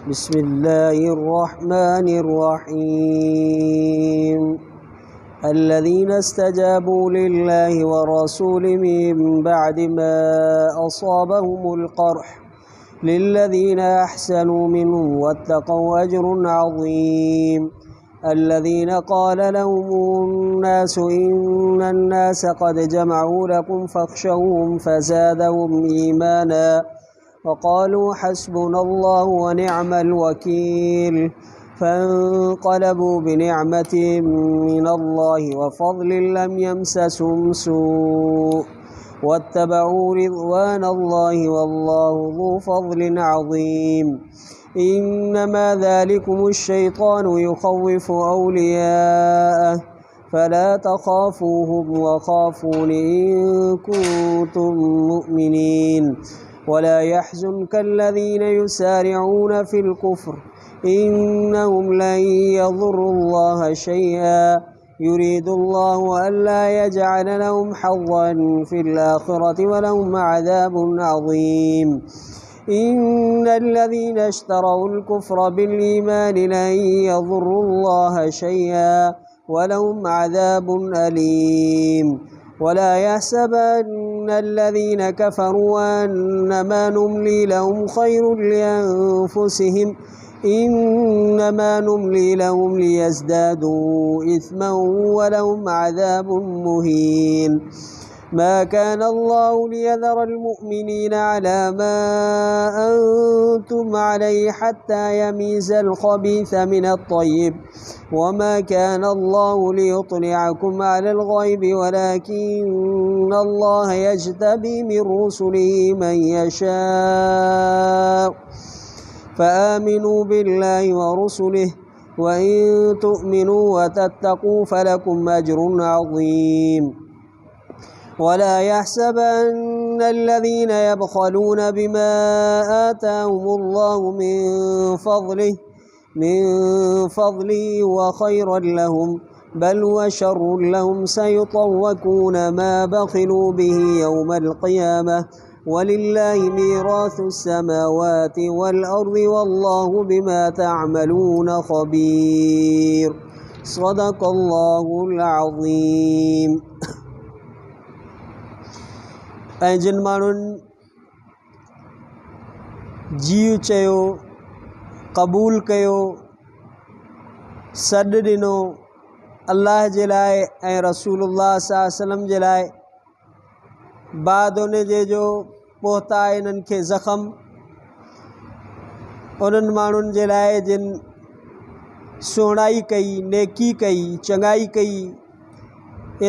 بسم الله الرحمن الرحيم الذين استجابوا لله والرسول من بعد ما أصابهم القرح للذين أحسنوا منهم واتقوا أجر عظيم الذين قال لهم الناس إن الناس قد جمعوا لكم فاخشوهم فزادهم إيمانا وقالوا حسبنا الله ونعم الوكيل فانقلبوا بنعمة من الله وفضل لم يمسسهم سوء واتبعوا رضوان الله والله ذو فضل عظيم إنما ذلكم الشيطان يخوف أولياءه فلا تخافوهم وخافون إن كنتم مؤمنين ولا يحزنك الذين يسارعون في الكفر إنهم لن يضروا الله شيئا يريد الله ألا يجعل لهم حظا في الآخرة ولهم عذاب عظيم إن الذين اشتروا الكفر بالإيمان لن يضروا الله شيئا ولهم عذاب أليم ولا يحسبن الذين كفروا أنما نملي لهم خير لأنفسهم إنما نملي لهم ليزدادوا إثما ولهم عذاب مهين ما كان الله ليذر المؤمنين على ما أنتم عليه حتى يميز الخبيث من الطيب وما كان الله ليطلعكم على الغيب ولكن الله يجتبي من رسله من يشاء فآمنوا بالله ورسله وإن تؤمنوا وتتقوا فلكم أجر عظيم ولا يحسبن الذين يبخلون بما آتاهم الله من فضله وخيرا لهم بل وشر لهم سيطوقون ما بخلوا به يوم القيامة ولله ميراث السماوات والأرض والله بما تعملون خبير صدق الله العظيم ऐं जिन माण्हुनि जीउ चयो क़बूल कयो सॾु ॾिनो अल्लाह जे लाइ ऐं रसूलुल्लाह सल्लल्लाहु अलैहि वसल्लम जे लाइ बाद उन जे जो पहुता इन्हनि खे ज़ख़म उन्हनि माण्हुनि जे लाइ जिन सुहिणाई कई नेकी कई चङाई कई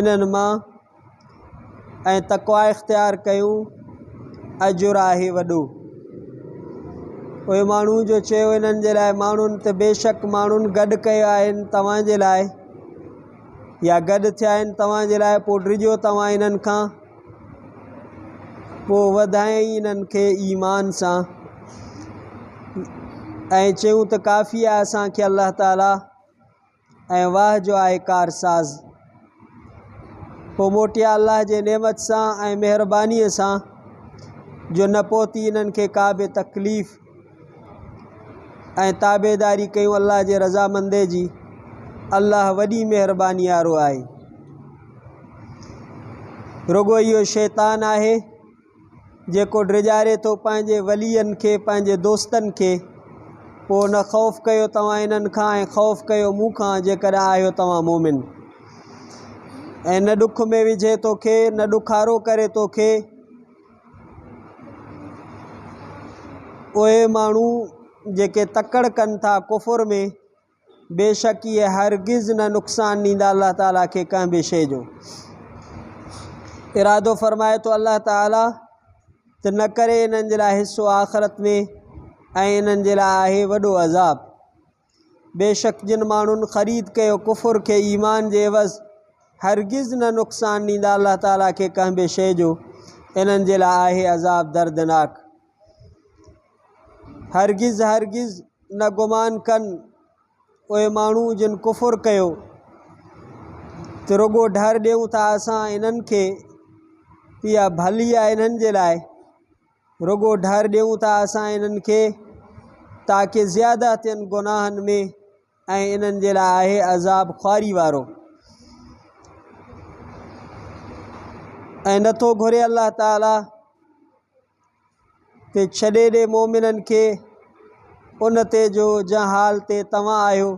इन्हनि मां ऐं तक़वा इख़्तियार कयूं अजुर आहे वॾो। उहे माण्हू जो चयो इन्हनि जे लाइ माण्हुनि त बेशक माण्हुनि गॾु कया आहिनि तव्हांजे लाइ या गॾु थिया आहिनि तव्हांजे लाइ पोइ डिॼो तव्हां इन्हनि खां पोइ वधाई इन्हनि खे ईमान सां ऐं चयूं त काफ़ी आहे असांखे अल्लाह ताला ऐं वाह जो आहे कारसाज़ पोइ मोटिया अल्लाह जे नेमत सां ऐं महिरबानीअ सां जो न पहुती इन्हनि खे का बि तकलीफ़ ऐं ताबेदारी कयूं अल्लाह जे रज़ामंदे जी अल्लाह वॾी महिरबानी वारो आहे। रुगो इहो शैतान आहे जेको डिॼारे थो पंहिंजे वलीअनि खे पंहिंजे दोस्तनि खे पोइ न ख़ौफ़ कयो तव्हां इन्हनि खां ऐं ख़ौफ़ कयो मूं खां जेकॾहिं आहियो तव्हां मोमिन ऐं न ॾुख में विझे तोखे न ॾुखारो करे तोखे उहे माण्हू जेके तकड़ कनि था कुफुर में बेशक इहे हरगिज़ न नुक़सान ॾींदा अल्लाह ताला खे कंहिं बि शइ जो। इरादो फ़रमाए थो अल्लाह ताला त न करे इन्हनि जे लाइ हिसो आख़िरत में ऐं इन्हनि जे लाइ आहे वॾो अज़ाब। बेशक जिन माण्हुनि ख़रीद कयो कुफुर खे ईमान जे एवज़ हरगिज़ न नुक़सान ॾींदा अल्लाह ताला खे कंहिं बि शइ जो इन्हनि जे लाइ आहे अज़ाब दर्दनाक। हरगिज़ न गुमान कनि उहे माण्हू जिन कुफुर कयो त रुगो डर ॾियूं था असां इन्हनि खे इहा भली आहे इन्हनि जे लाइ रुगो डर ॾियूं था असां इन्हनि खे त ताकि ज़्यादा थियनि गुनाहनि में ऐं इन्हनि जे लाइ आहे अज़ाब ख़्वारी वारो। ऐं नथो घुरे अल्लाह ताला ते छॾे ॾे मोमिननि खे उन ते जो जंहिं हाल ते तव्हां आहियो,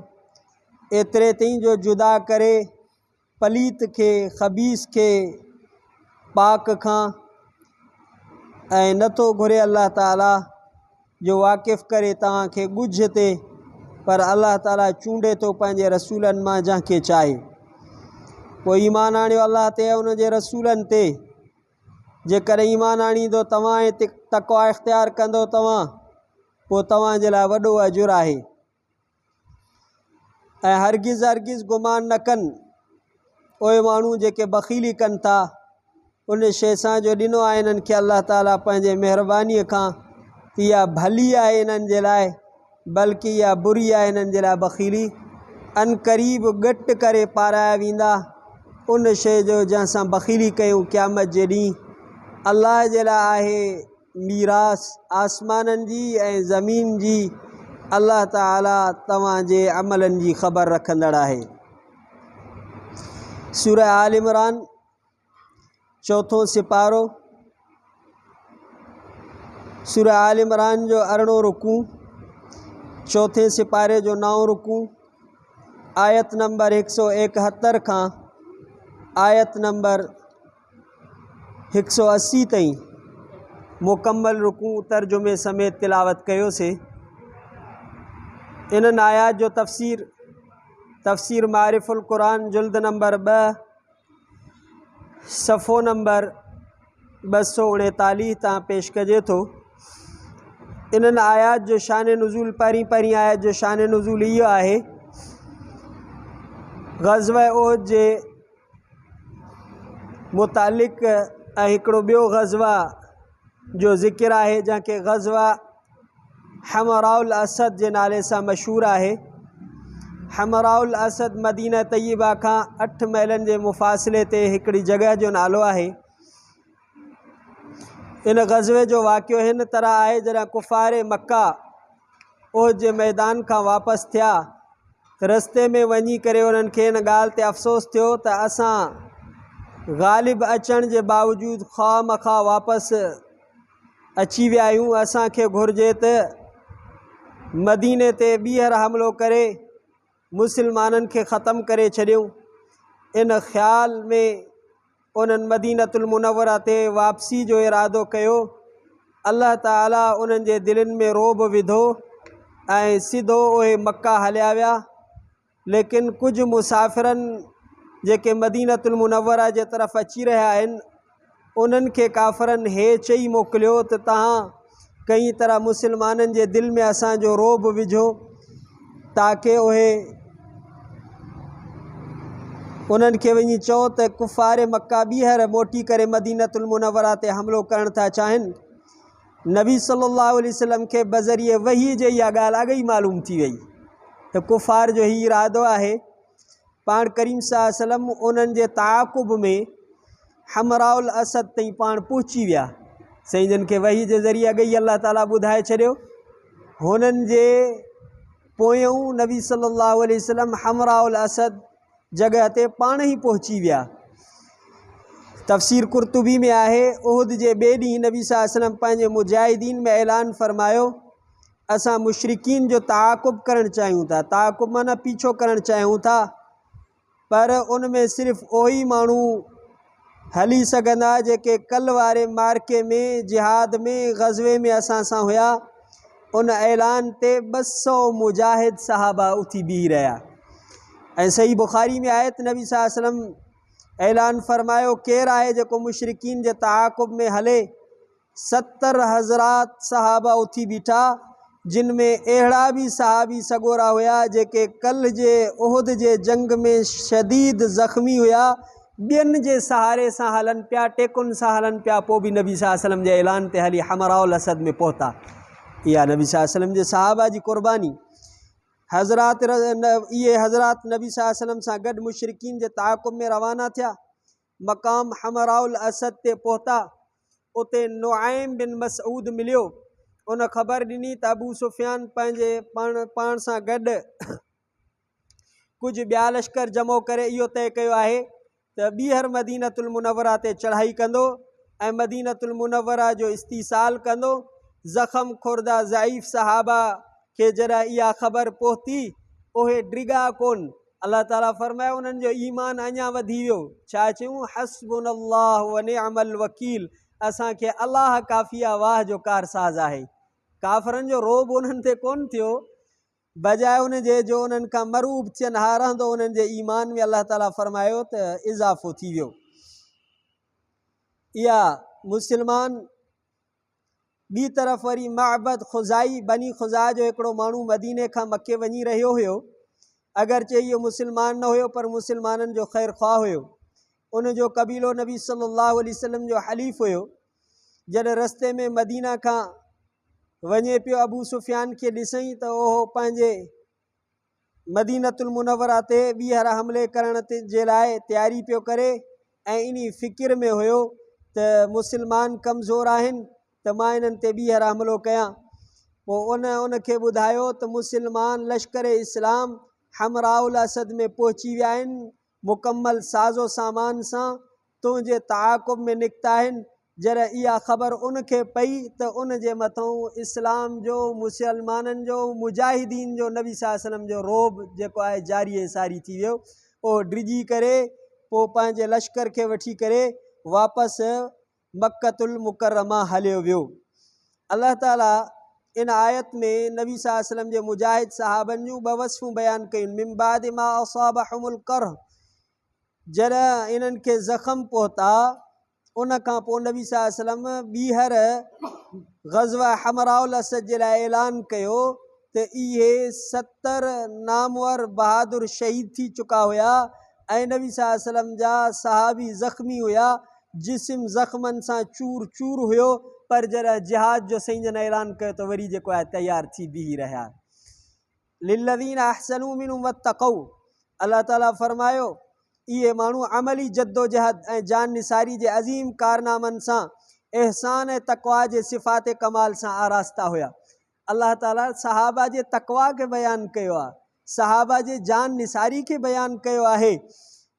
एतिरे ताईं जो जुदा करे पलीत खे ख़बीस खे पाक खां। ऐं नथो घुरे अल्लाह ताला जो वाक़िफ़ करे तव्हांखे ॻुझ ते, पर अल्लाह ताला चूंडे थो पंहिंजे रसूलनि मां जंहिंखे चाहे। पोइ ईमान आणियो अल्लाह ते ऐं उन जे रसूलनि ते। जेकॾहिं ईमान आणींदो तव्हां ऐं तक़वा इख़्तियार कंदो तव्हां, पोइ तव्हांजे लाइ वॾो अजुर आहे। ऐं हरगिज़ हरगिज़ गुमान न कनि उहे माण्हू जेके बख़ीली कनि था उन शइ सां जो ॾिनो आहे इन्हनि खे अल्लाह ताला पंहिंजे महिरबानीअ खां। इहा भली आहे इन्हनि जे लाइ, बल्कि इहा बुरी आहे इन्हनि जे लाइ बख़ीली। अन क़रीब घटि करे पाराया वेंदा उन शइ जो जंहिंसां बख़ीली कयूं क़यामत जे ॾींहुं। अल्लाह जे लाइ आहे मीरास आसमाननि जी ऐं ज़मीन जी। अल्लाह ताला तव्हांजे अमलनि जी ख़बर रखंदड़ आहे। सूरह आल इमरान 4 सिपारो, सूरह आल इमरान जो 18 रुकू, 4 सिपारे जो 9 रुकू, आयत नंबर 171 खां आयत नंबर 180 ताईं मुकम्मल रुकू तर्जुमे समेत तिलावत कयोसीं। इन्हनि आयात जो तफ़सीर मारिफुल क़ुरान जुल्द नंबर 2 सफ़ो नंबर 239 तां पेश कजे थो। इन्हनि आयात जो शान नुज़ूल पहिरीं आयत जो शान नुज़ूल इहो आहे, ग़ज़वा उहद जे मुतालिक़ ऐं हिकिड़ो ॿियो ग़ज़वा जो ज़िक्र आहे जंहिंखे ग़ज़वा हमराउल असद जे नाले सां मशहूरु आहे। हमराउल असद मदीना तय्यबा खां 8 मीलनि जे मुफ़ासिले ते हिकिड़ी जॻह जो नालो आहे। इन ग़ज़वे जो वाक़ियो हिन तरह आहे, जॾहिं कुफ़ार मक्का उहद जे मैदान खां वापसि थिया त रस्ते में वञी करे उन्हनि खे इन ॻाल्हि ते अफ़सोस थियो त असां ग़ालिब अचण जे बावजूदु ख़्वाह मख़्वाह वापसि अची विया आहियूं। असांखे घुरिजे त मदीने ते ॿीहर हमिलो करे मुसलमाननि खे ख़तमु करे छॾियूं। इन ख़्याल में उन्हनि मदीनतुल मुनव्वरा ते वापसी जो इरादो कयो। अल्लाह ताला उन्हनि जे दिलनि में रोब विधो ऐं सिधो उहे मक्का हलिया विया। लेकिन कुझु मुसाफ़िरनि जेके मदीनतुल मुनव्वरा जे तरफ़ अची रहिया आहिनि उन्हनि खे काफ़िरनि हे चई मोकिलियो त तव्हां कई तरह मुसलमाननि जे दिलि में असांजो रोब विझो ताकी उहे उन्हनि खे वञी चओ त कुफ़ार मक्का ॿीहर मोटी करे मदीनतुल मुनव्वरा ते हमिलो करणु था चाहिनि। नबी सल्लल्लाहु अलैहि वसल्लम खे बज़रिए वही जे इहा ॻाल्हि अॻु ई मालूम थी वई त कुफ़ार जो हीउ इरादो आहे। पाण करीम सल्लल्लाहु अलैहि वसल्लम उन्हनि जे ताक़ुब में हमराउल असद ताईं पाण पहुची विया। साईं जिन खे वही जे ज़रिए अॻु ई अल्लाह ताला ॿुधाए छॾियो। हुननि जे पोयों नबी सल्लल्लाहु अलैहि वसल्लम हमराउल असद जॻह ते पाण ई पहुची विया। तफ़सीर कुर्तुबी में आहे, उहद जे ॿिए ॾींहुं नबी सल्लल्लाहु अलैहि वसल्लम पंहिंजे मुजाहिदीन में ऐलान फ़रमायो, असां मुशरिकीन जो ताक़ुब करणु चाहियूं था। ताक़ुब माना पीछो करणु चाहियूं था, पर उन में सिर्फ़ु उहे ई माण्हू हली सघंदा जेके कल्ह वारे मार्के में जिहाद में ग़ज़वे में असां सां हुया। उन ऐलान ते 200 मुजाहिद सहाबा उथी बीह रहिया। ऐं सही बुख़ारी में आयत नबी सल्लल्लाहु अलैहि वसल्लम ऐलान फ़रमायो, केरु आहे जेको मुशरिकीन जे ताक़ुब में हले। 70 हज़रात सहाबा उथी बीठा, जिन में अहिड़ा बि सहाबी सॻोरा हुया जेके कल्ह जे उहद जे जंग में शदीद ज़ख़्मी हुया, ॿियनि जे सहारे सां हलनि पिया, टेकुनि सां हलनि पिया, पोइ बि नबी सल्लल्लाहु अलैहि वसल्लम जे ऐलान ते हली हमराउल असद में पहुता। इहा नबी सल्लल्लाहु अलैहि वसल्लम जे सहाबा जी क़ुर्बानी। इहे हज़रात नबी सल्लल्लाहु अलैहि वसल्लम सां गॾु मुशरिकीन जे ताक़ुब में रवाना थिया। मक़ाम हमराउल असद ते पहुता। उते नुआइम बिन मसऊद मिलियो। उन ख़बर ॾिनी त अबू सुफ़ियान पंहिंजे पाण सां गॾु कुझु ॿिया लश्कर जमो करे इहो तय कयो आहे त ॿीहर मदीनतुल मुनव्वरा ते चढ़ाई कंदो ऐं मदीनतुल मुनव्वरा जो इस्तीसाल कंदो। ज़ख़म खुर्दा ज़ईफ़ सहाबा खे जॾहिं इहा ख़बर पहुती उहे डिगा कोन। अलाह ताला फरमायो उन्हनि जो ईमान अञा वधी वियो। छा चयूं? हस्बुनल्लाह व निअमल वकील, असांखे अलाह काफ़ी आहे, वाह जो कारसाज़ आहे। काफ़रनि जो रोब उन्हनि ते कोन थियो, बजाए उन जे जो उन्हनि खां मरूब थियनि हा रहंदो उन्हनि जे ईमान में अलाह ताला फरमायो त इज़ाफ़ो थी वियो। इहा मुस्लमान ॿी तरफ़ वरी महबद ख़ुज़ाई बनी ख़ुज़ा जो हिकिड़ो माण्हू मदीने खां मके वञी रहियो हुयो। अगरचे इहो मुस्लमान न हुयो पर मुस्लमाननि जो ख़ैर ख़्वाह हुयो। उनजो कबीलो नबी सल्लल्लाहु अलैहि वसल्लम जो हलीफ़ हुयो। जॾहिं रस्ते में मदीना खां वञे पियो अबू सुफ़ियान खे ॾिसई त उहो पंहिंजे मदीनतुल मुनव्वरा ते ॿीहर हमले करण जे लाइ तयारी पियो करे ऐं इन फ़िकिर में हुयो त मुस्लमान कमज़ोर आहिनि त मां इन्हनि ते ॿीहर हमिलो कयां। पोइ उनखे ॿुधायो त मुस्लमान लश्कर इस्लाम हमराउल असद में पहुची विया आहिनि मुकमल साज़ो सामान सां, तुंहिंजे ताक़ुब में निकिता आहिनि। जॾहिं इहा ख़बर उनखे पई त उन जे मथां इस्लाम जो, मुसलमाननि जो, मुजाहिदीन जो, नबी सल्लल्लाहु अलैहि वसल्लम जो रोब जेको आहे जारी सारी थी वियो। उहो डिॼी करे पोइ पंहिंजे लश्कर खे वठी करे वापसि मक्कतुल मुकरमा हलियो वियो। अलाह ताला इन आयत में नबी सल्लल्लाहु अलैहि वसल्लम जे मुजाहिद सहाबनि जूं ॿ वसफ़ूं बयानु कयूं। मिन बाद मा असाबहुमुल करह, जॾहिं इन्हनि खे ज़ख़म पहुता उन खां पोइ नबी सल्लल्लाहु अलैहि वसल्लम ॿीहर ग़ज़वा हमराउल असद जे लाइ ऐलान कयो त इहे 70 नामवर बहादुर शहीद थी चुका हुया ऐं नबी सल्लल्लाहु अलैहि वसल्लम जा सहाबी ज़ख़्मी हुया, जिस्म ज़ख़्मनि सां चूर चूर हुयो, पर जॾहिं जिहाद जो सही जन ऐलान कयो त वरी जेको आहे तयारु थी बीही रहिया। लिल्लज़ीन अहसनू मिनहुम वत्तक़ऊ, अलाह ताला फरमायो इहे माण्हू अमली जद्दोजहद ऐं जान निसारी जे अज़ीम कारनामनि सां एहसान ऐं तक़वा जे सिफ़ात कमाल सां आरास्ता हुया। अलाह ताला सहाबा जे तक़वा खे बयानु कयो आहे, सहाबा जे जान निसारी खे बयानु कयो आहे।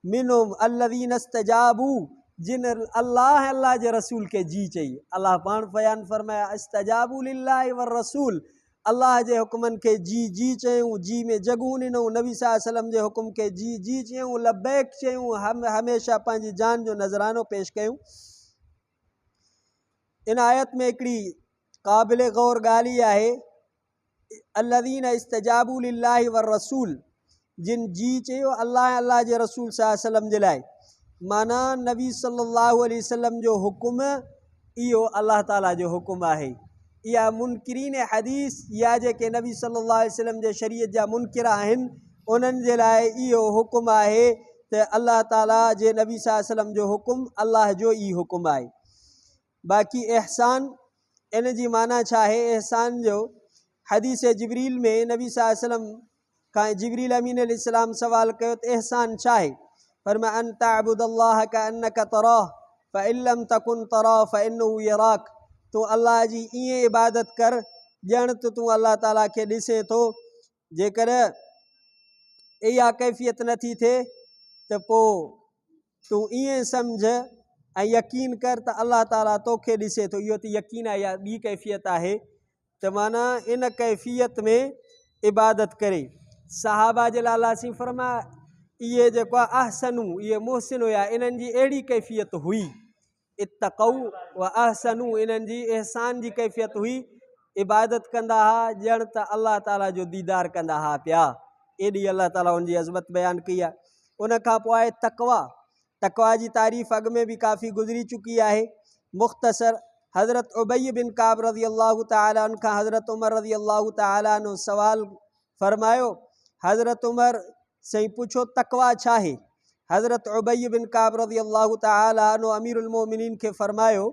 मिनहुम अल्लज़ीन इस्तजाबू, जिन अल्लाह जे रसूल खे जी चई। अल्लाह पाण बयानु फरमाया इस्तजाबू लिल्लाहि वर रसूल, अल्लाह जे हुक्मनि खे जी चयूं, जी में जॻूं ॾिनऊं, नबी सल्लल्लाहु अलैहि वसल्लम जे हुकुम खे जी चयूं, लब्बैक चयूं, हमेशह पंहिंजी जान जो नज़रानो पेश कयूं। इन आयत में हिकिड़ी क़ाबिल गौर ॻाल्हि इहा आहे, अल्लज़ीन इस्तजाबू लिल्लाहि वर रसूल, जिन जी चयो अल्लाह जे रसूल सल्लल्लाहु अलैहि वसल्लम जे लाइ, माना नबी सल्लल्लाहु अलैहि वसल्लम जो हुकुम इहो अल्लाह ताला जो हुकुम आहे। इहा मुनकिरीन हदीस या जेके नबी सल्लल्लाहु अलैहि वसल्लम जे शरीयत जा मुनकिर आहिनि उन्हनि जे लाइ इहो हुकुम आहे त अल्लाह ताला जे नबी सल्लल्लाहु अलैहि वसल्लम जो हुकुम अल्लाह जो ई हुकुम आहे। बाक़ी एहसान, इन जी माना छा आहे? एहसान जो हदीस जिब्रील में नबी सल्लल्लाहु अलैहि वसल्लम खां जिब्रील अमीन अलैहिस्सलाम सवाल कयो त एहसान छा आहे? फरमाया अन तअबुदल्लाह कअन्नका तराह फ़इन लम तकुन तराह फ़इन्नहु यराक, तूं अल्लाह जी ईअं इबादत कर ॼण त तूं अल्लाह ताला खे ॾिसे थो। जेकर इहा कैफ़ियत नथी थिए त पोइ तूं ईअं सम्झ ऐं यकीन कर त अल्लाह ताला तोखे ॾिसे थो। इहो त यकीन आहे, या ॿी कैफ़ियत आहे त माना इन कैफ़ियत में इबादत करे। सहाबा जे लाइ अल्लाह साईं फरमाया इहे जेको आहे अहसनू, इहे मुहसिन हुया, इन्हनि जी अहिड़ी कैफ़ियत हुई। इत्तक़ऊ व अहसनू, इन्हनि जी एहसान जी कैफ़ियत हुई, इबादत कंदा हुआ ॼण त अल्लाह ताला जो दीदार कंदा हुआ पिया। एॾी अल्लाह ताला उनजी अज़मत बयानु कई आहे। उन खां पोइ आहे तक़वा। तक़वा जी तारीफ़ अॻु में बि काफ़ी गुज़री चुकी आहे। मुख़्तसर हज़रत उबई बिन काब रज़ी अल्लाह तआला अन्हु खां हज़रत उमर रज़ी अल्लाह तआला अन्हु सवाल फरमायो। हज़रत उमर साईं पुछो तक़वा छा आहे? हज़रत उबई बिन काब रज़ी अल्लाह तआला अन्हु अमीरुल मोमिनीन खे फरमायो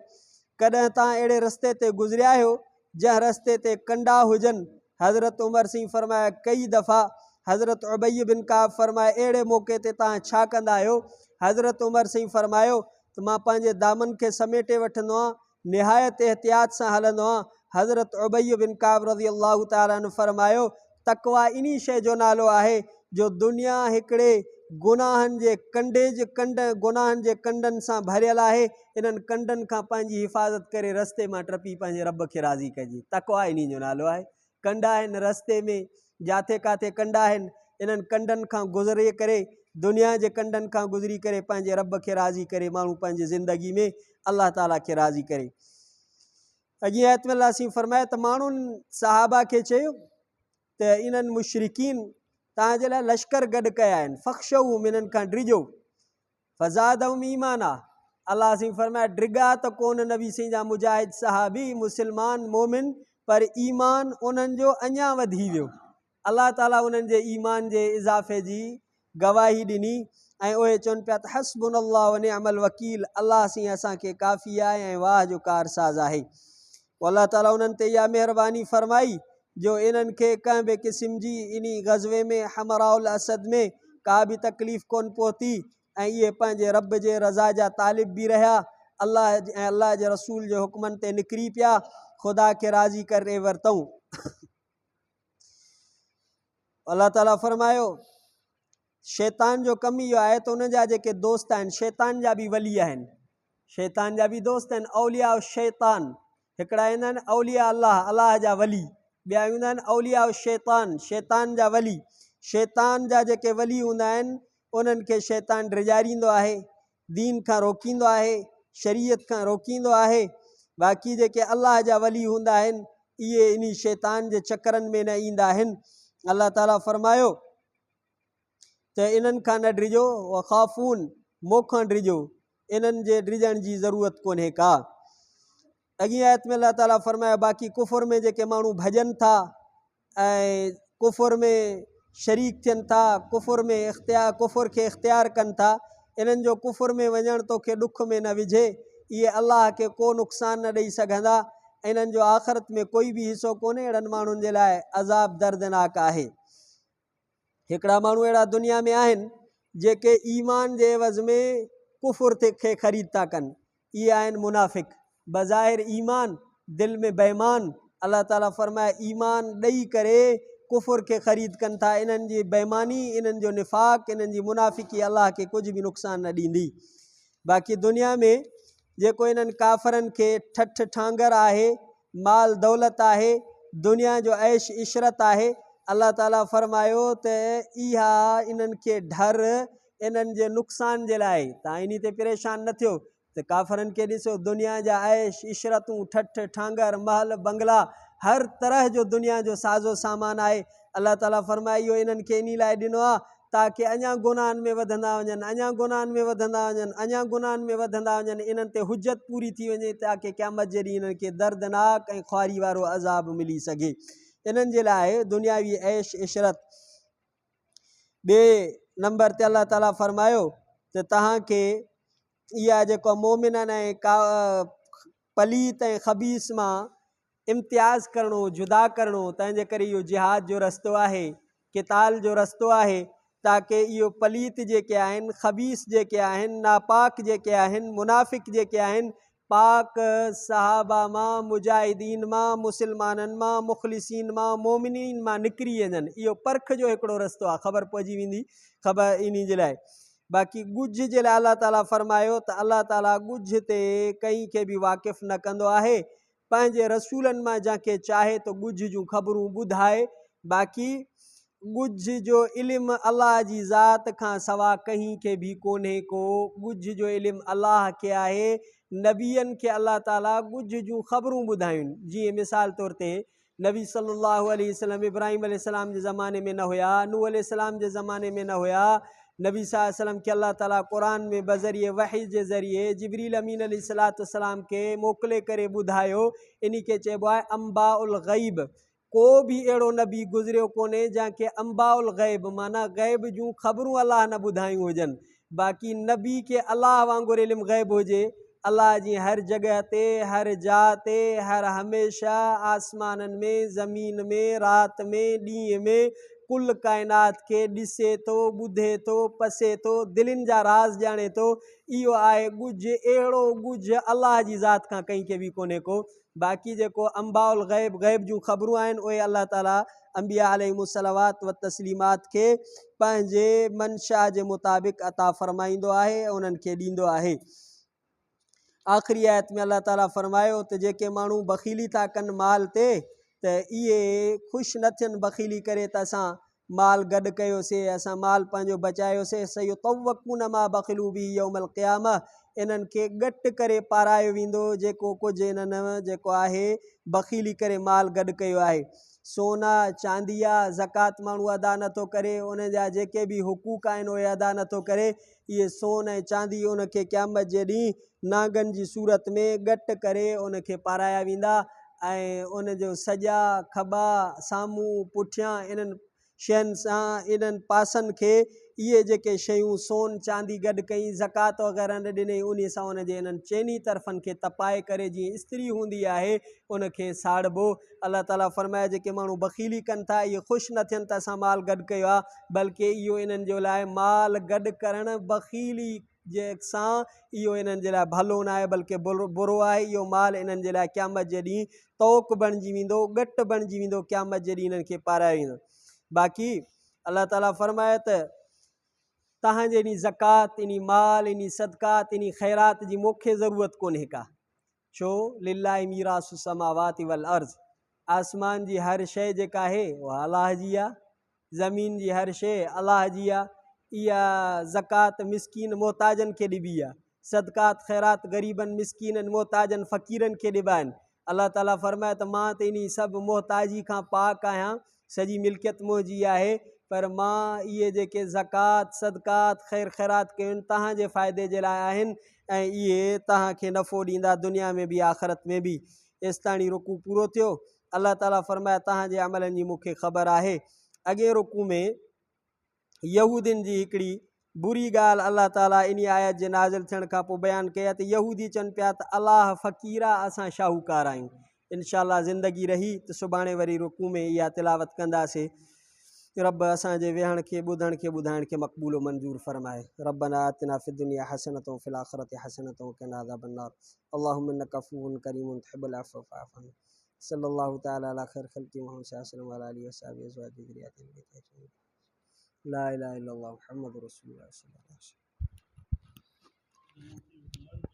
कॾहिं तव्हां अहिड़े रस्ते ते गुज़रिया आहियो जंहिं रस्ते ते कंडा हुजनि? हज़रत उमर साईं फरमाया कई दफ़ा। हज़रत उबई बिन काब फरमाए अहिड़े मौक़े ते तव्हां छा कंदा आहियो? हज़रत उमर साईं फरमायो त मां पंहिंजे दामन खे समेटे वठंदो आहियां निहायत एहतियात सां हलंदो आहियां। हज़रत उबय बिन काब रज़ी अल्लाह ताला अन्हु फरमायो तक़वा इन्ही शइ जो नालो आहे जो दुनिया हिकिड़े गुनाहनि जे कंडनि सां भरियल आहे। इन्हनि कंडनि खां पंहिंजी हिफ़ाज़त करे रस्ते मां टपी पंहिंजे रब खे राज़ी कजे। तक़वा इन्ही जो नालो आहे। कंड आहिनि रस्ते में, जिथे किथे कंड आहिनि, इन्हनि कंडनि खां गुज़रे करे, दुनिया जे कंडनि खां गुज़री करे पंहिंजे रब खे राज़ी करे माण्हू पंहिंजी ज़िंदगी में अल्लाह ताला खे राज़ी करे। अॻिए आयत में अल्लाह फरमाए त माण्हुनि सहाबा खे चयो त इन्हनि मुशरिकीन तव्हांजे लाइ लश्कर गॾु कया आहिनि, फ़ख्शऊ इन्हनि खां डिॼो, फ़ज़ादहुम ईमाना। अल्लाह फरमाए डिॼा त कोन नबी सिंह जा मुजाहिद सहाबी मुस्लमान मोमिन, पर ईमान उन्हनि जो अञा वधी वियो। अल्लाह ताला उन्हनि जे ईमान जे इज़ाफ़े जी गवाही ॾिनी ऐं उहे चवनि पिया त हस्बुनल्लाहु व निअमल वकील, अल्लाह सिंह असांखे काफ़ी आहे ऐं वाह जो कारसाज़ आहे। अल्लाह ताला उन्हनि ते इहा महिरबानी फरमाई जो इन्हनि खे कंहिं बि क़िस्म जी इन ग़ज़वे में हमराउल असद में का बि तकलीफ़ कोन पहुती ऐं इहे पंहिंजे रब जे रज़ा जा तालिब बि रहिया। अल्लाह जे रसूल जे हुक्मनि ते निकिरी पिया, ख़ुदा खे राज़ी करे वरितऊं। अल्लाह ताला फरमायो शैतान जो कमु इहो आहे त उन जा जेके दोस्त आहिनि शैतान जा बि वली आहिनि, शैतान जा बि दोस्त आहिनि। औलिया शैतान हिकिड़ा ईंदा आहिनि, औलिया अल्लाह, अल्लाह जा वली, ॿिया ईंदा आहिनि औलिया शैतान, शैतान जा वली। शैतान जा जेके वली हूंदा आहिनि उन्हनि खे शैतान डिॼारींदो आहे, दीन खां रोकींदो आहे, शरीयत खां रोकींदो आहे। बाक़ी जेके अल्लाह जा वली हूंदा आहिनि इहे इन शैतान जे चकरनि में न ईंदा आहिनि। अल्लाह ताला फरमायो त इन्हनि खां न डिॼो, व ख़ाफ़ून मोखां डिॼो, इन्हनि जे डिॼण जी ज़रूरत कोन्हे का। अॻी आयत में अल्लाह ताला फरमायो बाक़ी कुफुर में जेके माण्हू भॼनि था ऐं कुफुर में शरीक थियनि था, कुफुर खे इख़्तियार कनि था, इन्हनि जो कुफुर में वञणु तोखे ॾुख में न विझे, इहे अल्लाह खे को नुक़सान न ॾेई सघंदा, इन्हनि जो आख़िरत में कोई बि हिसो कोन्हे। अहिड़नि माण्हुनि जे लाइ अज़ाब दर्दनाक आहे। हिकिड़ा माण्हू अहिड़ा दुनिया में आहिनि जेके ईमान जे एवज़ में कुफुर खे ख़रीद था कनि, इहे आहिनि मुनाफ़िक़। बज़ाहिर ईमान, दिलि में बेईमान। अल्लाह ताला फरमाए ईमान ॾेई करे कुफुर खे ख़रीद कनि था। इन्हनि जी बेईमानी, इन्हनि जो निफ़ाक़, इन्हनि जी मुनाफ़िक़ी अल्लाह खे कुझु बि नुक़सान न ॾींदी। बाक़ी दुनिया में जेको इन्हनि काफ़रनि खे ठठ ठांगर आहे, माल दौलत आहे, दुनिया जो ऐश इशरत आहे, अल्लाह ताला फरमायो त इहा इन्हनि खे डर इन्हनि जे नुक़सान जे लाइ। तव्हां इन ते परेशान न थियो त काफ़रनि खे ॾिसो, दुनिया जा ऐश इशरतूं, ठठ ठांगर, महल बंगला, हर तरह जो दुनिया जो साज़ो सामान आहे। अल्लाह ताला फरमाए इहो इन्हनि खे इन लाइ ॾिनो आहे ताकी अञा गुनाहनि में वधंदा वञनि, अञा गुनाहनि में वधंदा वञनि, अञा गुनाहनि में वधंदा वञनि, इन्हनि ते हुजत पूरी थी वञे ताकी क़यामत जे ॾींहुं इन्हनि खे दर्दनाक ऐं ख़्वारी वारो अज़ाब मिली सघे। इन्हनि जे लाइ दुनियावी ऐश इशरत। ॿिए नंबर ते अल्लाह ताला फरमायो त तव्हांखे इहा जेको मोमिनन ऐं का पलीत ऐं ख़बीस मां इम्तियाज़ करिणो, जुदा करिणो, तंहिंजे करे इहो जिहाद जो रस्तो आहे, क़िताल जो रस्तो आहे, ताकी इहो पलीत जेके आहिनि, ख़बीस जेके आहिनि, नापाक जेके आहिनि, मुनाफ़िक़ जेके आहिनि, पाक सहाबा मां, मुजाहिदीन मां, मुस्लमाननि मां, मुख़लिसीन मां, मोमिनीन मां निकिरी वञनि। इहो परख जो हिकिड़ो रस्तो आहे, ख़बर पइजी वेंदी ख़बर इन जे लाइ। बाक़ी ॻुझ जे लाइ अल्लाह ताला फरमायो त अल्लाह ताला ॻुझ ते कंहिं खे बि वाक़िफ़ न कंदो आहे। पंहिंजे रसूलनि मां जंहिंखे चाहे त ॻुझ जूं ख़बरूं ॿुधाए। बाक़ी ॻुझ जो इल्मु अल्लाह जी ज़ात खां सवा कंहिं खे बि कोन्हे को। ॻुझ जो इल्मु अल्लाह खे आहे। नबियनि खे अल्लाह ताला ॻुझ जूं ख़बरूं ॿुधायूं। जीअं मिसाल तौर ते नबी सल्लल्लाहु अलैहि वसल्लम इब्राहिम अलैहिस्सलाम जे ज़माने में न हुया, नूह अलैहिस्सलाम जे ज़माने में न हुया। नबी सल्लल्लाहु अलैहि वसल्लम खे अल्लाह ताला क़ुरान में बज़रिए वही जे ज़रिए जिब्रील अमीन अलैहिस्सलाम खे मोकिले करे ॿुधायो। इन खे चइबो आहे अंबा उल ग़ैब। को बि अहिड़ो नबी गुज़रियो कोन्हे जंहिंखे अंबा उल ग़ैब माना ग़ैब जूं ख़बरूं अल्लाह न ॿुधायूं हुजनि। बाक़ी नबी खे अल्लाह वांगुरु इल्मु ग़ैब हुजे, अल्लाह जी हर जगह ते, हर जाइ ते, हर हमेशह आसमाननि में, ज़मीन में, राति में, ॾींहं में कुल काइनात खे ॾिसे थो, ॿुधे थो, पसे थो, दिलनि जा राज़ ॼाणे थो। इहो आहे ॻुझ, अहिड़ो ॻुझ अल्लाह जी ज़ात खां कंहिंखे बि कोन्हे को। बाक़ी जेको अंबाउल ग़ैब, ग़ैब जूं ख़बरूं आहिनि, उहे अल्लाह ताला अंबिया अलैहिमुस्सलावात व तस्लीमात खे पंहिंजे मनशा जे मुताबिक़ अता फ़रमाईंदो आहे, उन्हनि खे ॾींदो आहे। आख़िरी आयत में अल्लाह ताला फ़रमायो त जेके माण्हू बख़ीली था कनि माल ते, त इहे ख़ुशि न थियनि बख़ीली करे त असां माल गॾु कयोसीं, असां माल पंहिंजो बचायोसीं। सही तवक़ून मां बख़िलू बि यौमल क़यामा, इन्हनि खे घटि करे पारायो वेंदो जेको कुझु इन्हनि जेको आहे बख़ीली करे माल गॾु कयो आहे। सोना चांदी आहे, ज़कात माण्हू अदा नथो करे, उन जा जेके बि हुक़ूक़ आहिनि उहे अदा नथो करे, इहे सोन ऐं चांदी उनखे क़यामत जे ॾींहुं नांगनि जी सूरत में घटि करे उनखे पाराया वेंदा ऐं उन जो सॼा खॿा साम्हूं पुठियां इन्हनि शयुनि सां, इन्हनि पासनि खे इहे जेके शयूं सोन चांदी गॾु कई, ज़कात वग़ैरह न ॾिनई, उन सां उनजे इन्हनि चइनी तरफ़नि खे तपाए करे जीअं इस्त्री हूंदी आहे उनखे साड़बो। अल्लाह ताला फ़रमाए जेके माण्हू बख़ीली कनि था, इहे ख़ुशि न थियनि त असां माल गॾु कयो आहे, बल्कि इहो इन्हनि जे लाइ माल गॾु करणु बख़ीली जंहिंसां इहो इन्हनि जे लाइ भलो न आहे बल्कि बुरो आहे। इहो माल इन्हनि जे लाइ क़यामत जे ॾींहुं तोक बणिजी वेंदो, घटि बणिजी वेंदो, क़यामत जे ॾींहुं इन्हनि खे पारायो वेंदो। बाक़ी अल्लाह ताला फ़रमाए त तव्हांजे इन ज़कात, इन माल, इन सदक़ात, इन ख़ैरात जी मूंखे ज़रूरत कोन्हे का। छो? लिल्लाहि मीरासु समावाति वल अर्ज़, आसमान जी हर शइ जेका आहे उहा अलाह जी आहे, ज़मीन जी हर शइ अलाह जी आहे। इहा ज़कात मिसकीन मोहताजनि खे ॾिबी आहे, सदक़ात ख़ैरात ग़रीबनि मिसकीननि मोहताजनि फ़क़ीरनि खे ॾिबा आहिनि। अल्लाह ताला फ़रमाए त मां त इन सभु मोहताजी खां पाक आहियां, सॼी मिल्कियत मुंहिंजी आहे, पर मां इहे जेके ज़कात सदक़ात ख़ैर ख़ैरात कयूं तव्हांजे फ़ाइदे जे लाइ आहिनि ऐं इहे तव्हांखे नफ़ो ॾींदा दुनिया में बि आख़िरत में बि। एसिताणी रुकू पूरो थियो। अल्लाह ताला फ़रमाए तव्हांजे अमलनि जी मूंखे ख़बर आहे। अॻे रुकू में यहूदियुनि जी हिकिड़ी बुरी ॻाल्हि अल्लाह ताला इन आयत जे नाज़िल थियण खां पोइ बयानु कई आहे त यहूदी चवनि पिया त अलाह फ़क़ीर आहे, असां शाहूकार आहियूं। इंशाअल्लाह ज़िंदगी रही त सुभाणे वरी रुकू में इहा तिलावत कंदासीं। रब असांजे वेहण खे, ॿुधण खे, ॿुधाइण खे मक़बूल मंज़ूर फ़रमाए। रब्बना आतिना फ़िद दुनिया हसनतन व फ़िल आख़िरति हसनतन व क़िना अज़ाबन्नार। अल्लाहुम्मा इन्नका अफ़ुव्वुन करीमुन तुहिब्बुल अफ़्व फ़अफ़ु अन्ना। सल्लल्लाहु तआला अला खैर ख़ल्क़ि मुहम्मद सल्लल्लाहु अलैहि व आलिहि व सहाबिहि अज़वाजिहि ज़ुर्रिय्यतिहि। ला इलाहा इल्लल्लाह मुहम्मदुर रसूलुल्लाह सल्लल्लाहु अलैहि वसल्लम।